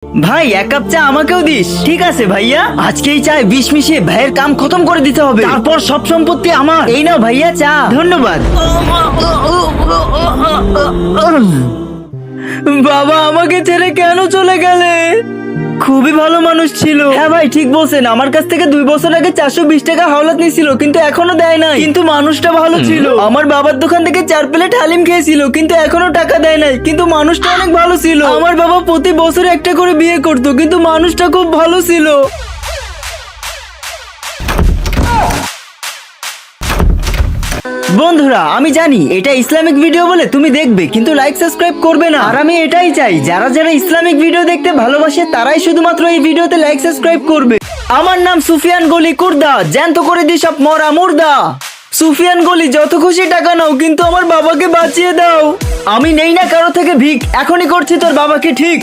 ভাই এক কাপ চা আমাকেও দিস। ঠিক আছে ভাইয়া, আজকে এই চায় বিষ মিশিয়ে ভাইয়ের কাম খতম করে দিতে হবে, তারপর সব সম্পত্তি আমার। এই নাও ভাইয়া চা। ধন্যবাদ। বাবা আমাকে ছেড়ে কেন চলে গেলে? খুবই ভালো মানুষ ছিল। হ্যাঁ ভাই ঠিক বলছেন, আমার কাছ থেকে 2 বছর আগে 420 টাকা হাওলাত নিয়েছিল, কিন্তু এখনো দেয় নাই। কিন্তু মানুষটা ভালো ছিল। আমার বাবার দোকান থেকে 4 প্লেট হালিম খেয়েছিল, কিন্তু এখনো টাকা দেয় নাই। কিন্তু মানুষটা অনেক ভালো ছিল। আমার বাবা প্রতি বছর একটা করে বিয়ে করতো, কিন্তু মানুষটা খুব ভালো ছিল। বন্ধুরা আমি জানি এটা ইসলামিক ভিডিও বলে তুমি দেখবে, কিন্তু লাইক সাবস্ক্রাইব করবে না। আর আমি এটাই চাই, যারা যারা ইসলামিক ভিডিও দেখতে ভালোবাসে তারাই শুধুমাত্র এই ভিডিওতে লাইক সাবস্ক্রাইব করবে। আমার নাম সুফিয়ান গলি কুর্দা, জ্যান্ত করে দিস সব মরা মুর্দা। সুফিয়ান গলি যত খুশি টাকা নাও, কিন্তু আমার বাবাকে বাঁচিয়ে দাও। আমি নেই না কারো থেকে ভিক, এখনই করছি তোর বাবাকে ঠিক।